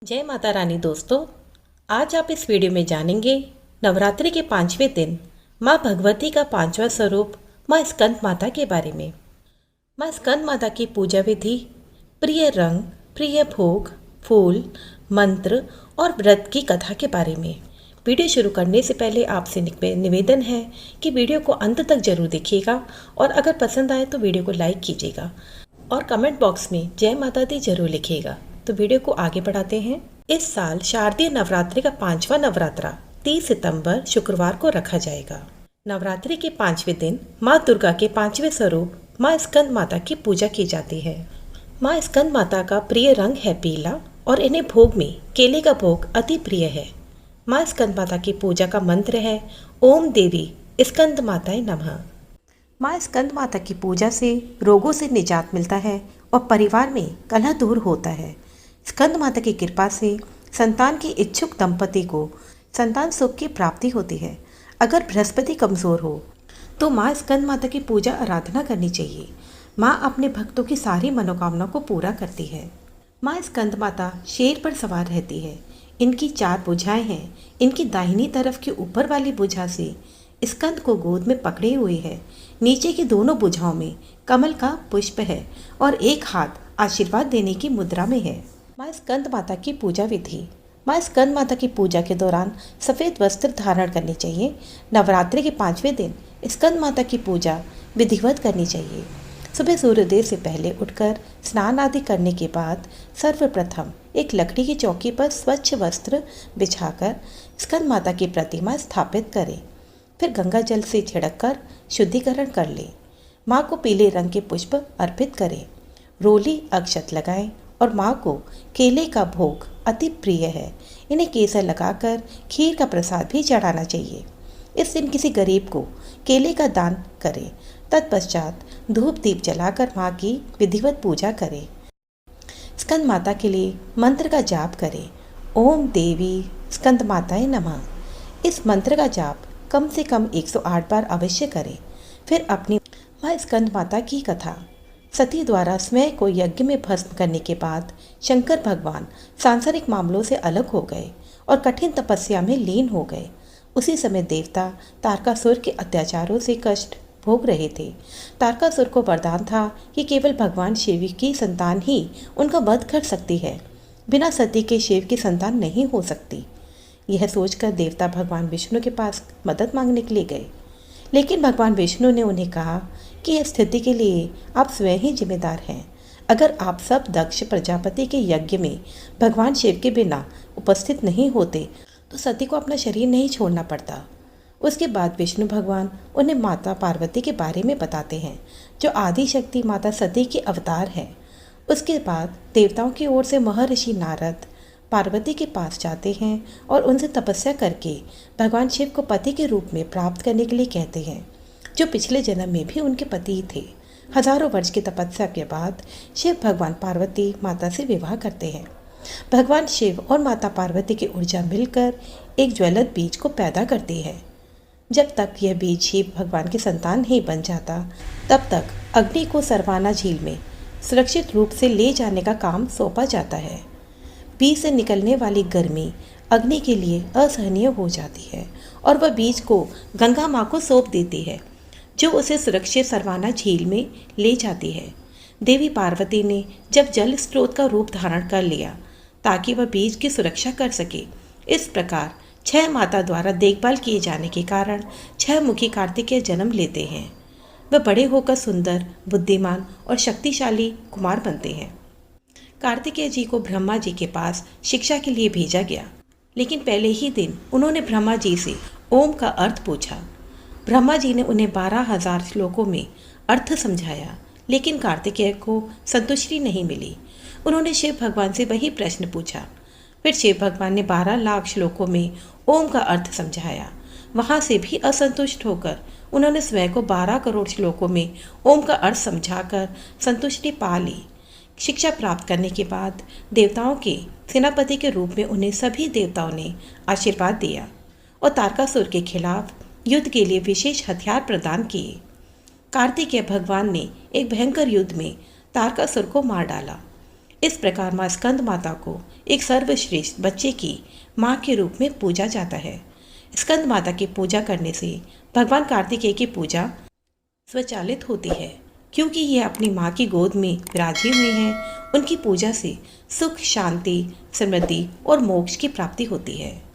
जय माता रानी दोस्तों, आज आप इस वीडियो में जानेंगे नवरात्रि के 5वें दिन माँ भगवती का 5वां स्वरूप माँ स्कंद माता के बारे में। माँ स्कंद माता की पूजा विधि, प्रिय रंग, प्रिय भोग, फूल, मंत्र और व्रत की कथा के बारे में। वीडियो शुरू करने से पहले आपसे निवेदन है कि वीडियो को अंत तक जरूर देखिएगा और अगर पसंद आए तो वीडियो को लाइक कीजिएगा और कमेंट बॉक्स में जय माता दी जरूर लिखिएगा। तो वीडियो को आगे बढ़ाते हैं। इस साल शारदीय नवरात्रि का 5वां नवरात्रा 30 सितंबर शुक्रवार को रखा जाएगा। नवरात्रि के 5वें दिन माँ दुर्गा के 5वें स्वरूप माँ स्कंद माता की पूजा की जाती है। माँ स्कंद माता का प्रिय रंग है पीला और इन्हें भोग में केले का भोग अति प्रिय है। माँ स्कंद माता की पूजा का मंत्र है ओम देवी स्कंद माताए नमः। माँ स्कंद माता की पूजा से रोगों से निजात मिलता है और परिवार में कलह दूर होता है। स्कंद माता की कृपा से संतान की इच्छुक दंपति को संतान सुख की प्राप्ति होती है। अगर बृहस्पति कमज़ोर हो तो माँ स्कंद माता की पूजा आराधना करनी चाहिए। माँ अपने भक्तों की सारी मनोकामना को पूरा करती है। माँ स्कंद माता शेर पर सवार रहती है। इनकी 4 भुजाएं हैं। इनकी दाहिनी तरफ की ऊपर वाली भुजा से स्कंद को गोद में पकड़े हुए है। नीचे की दोनों भुजाओं में कमल का पुष्प है और एक हाथ आशीर्वाद देने की मुद्रा में है। माँ स्कंद माता की पूजा विधि। माँ स्कंद माता की पूजा के दौरान सफ़ेद वस्त्र धारण करने चाहिए। नवरात्रि के 5वें दिन स्कंद माता की पूजा विधिवत करनी चाहिए। सुबह सूर्योदय से पहले उठकर स्नान आदि करने के बाद सर्वप्रथम एक लकड़ी की चौकी पर स्वच्छ वस्त्र बिछाकर स्कंद माता की प्रतिमा स्थापित करें। फिर गंगा जल से छिड़ककर शुद्धिकरण कर लें। माँ को पीले रंग के पुष्प अर्पित करें। रोली अक्षत लगाएं और माँ को केले का भोग अति प्रिय है। इन्हें केसर लगाकर खीर का प्रसाद भी चढ़ाना चाहिए। इस दिन किसी गरीब को केले का दान करें। तत्पश्चात धूप दीप जलाकर माँ की विधिवत पूजा करें। स्कंद माता के लिए मंत्र का जाप करें। ओम देवी स्कंद माताए नमः। इस मंत्र का जाप कम से कम 108 बार अवश्य करें। फिर अपनी माँ स्कंद माता की कथा। सती द्वारा स्वयं को यज्ञ में भस्म करने के बाद शंकर भगवान सांसारिक मामलों से अलग हो गए और कठिन तपस्या में लीन हो गए। उसी समय देवता तारकासुर के अत्याचारों से कष्ट भोग रहे थे। तारकासुर को वरदान था कि केवल भगवान शिव की संतान ही उनका वध कर सकती है। बिना सती के शिव की संतान नहीं हो सकती। यह सोचकर देवता भगवान विष्णु के पास मदद मांगने के लिए गए, लेकिन भगवान विष्णु ने उन्हें कहा कि इस स्थिति के लिए आप स्वयं ही जिम्मेदार हैं। अगर आप सब दक्ष प्रजापति के यज्ञ में भगवान शिव के बिना उपस्थित नहीं होते तो सती को अपना शरीर नहीं छोड़ना पड़ता। उसके बाद विष्णु भगवान उन्हें माता पार्वती के बारे में बताते हैं, जो आदि शक्ति माता सती के अवतार है। उसके बाद देवताओं की ओर से महर्षि नारद पार्वती के पास जाते हैं और उनसे तपस्या करके भगवान शिव को पति के रूप में प्राप्त करने के लिए कहते हैं, जो पिछले जन्म में भी उनके पति थे। हजारों वर्ष की तपस्या के बाद शिव भगवान पार्वती माता से विवाह करते हैं। भगवान शिव और माता पार्वती की ऊर्जा मिलकर एक ज्वलंत बीज को पैदा करती है। जब तक यह बीज शिव भगवान की संतान नहीं बन जाता, तब तक अग्नि को सरवाना झील में सुरक्षित रूप से ले जाने का काम सौंपा जाता है। बीज से निकलने वाली गर्मी अग्नि के लिए असहनीय हो जाती है और वह बीज को गंगा माँ को सौंप देती है, जो उसे सुरक्षित सरवाना झील में ले जाती है। देवी पार्वती ने जब जल स्रोत का रूप धारण कर लिया ताकि वह बीज की सुरक्षा कर सके। इस प्रकार 6 माता द्वारा देखभाल किए जाने के कारण 6 मुखी कार्तिकेय जन्म लेते हैं। वह बड़े होकर सुंदर, बुद्धिमान और शक्तिशाली कुमार बनते हैं। कार्तिकेय जी को ब्रह्मा जी के पास शिक्षा के लिए भेजा गया, लेकिन पहले ही दिन उन्होंने ब्रह्मा जी से ओम का अर्थ पूछा। ब्रह्मा जी ने उन्हें 12,000 श्लोकों में अर्थ समझाया, लेकिन कार्तिकेय को संतुष्टि नहीं मिली। उन्होंने शिव भगवान से वही प्रश्न पूछा। फिर शिव भगवान ने 12 लाख श्लोकों में ओम का अर्थ समझाया। वहाँ से भी असंतुष्ट होकर उन्होंने स्वयं को 12 करोड़ श्लोकों में ओम का अर्थ समझाकर संतुष्टि पा ली। शिक्षा प्राप्त करने के बाद देवताओं के सेनापति के रूप में उन्हें सभी देवताओं ने आशीर्वाद दिया और तारकासुर के खिलाफ युद्ध के लिए विशेष हथियार प्रदान किए। कार्तिकेय भगवान ने एक भयंकर युद्ध में तारकासुर को मार डाला। इस प्रकार माँ स्कंद माता को एक सर्वश्रेष्ठ बच्चे की माँ के रूप में पूजा जाता है। स्कंद माता की पूजा करने से भगवान कार्तिकेय की पूजा स्वचालित होती है, क्योंकि ये अपनी माँ की गोद में विराजे हुए हैं। उनकी पूजा से सुख, शांति, समृद्धि और मोक्ष की प्राप्ति होती है।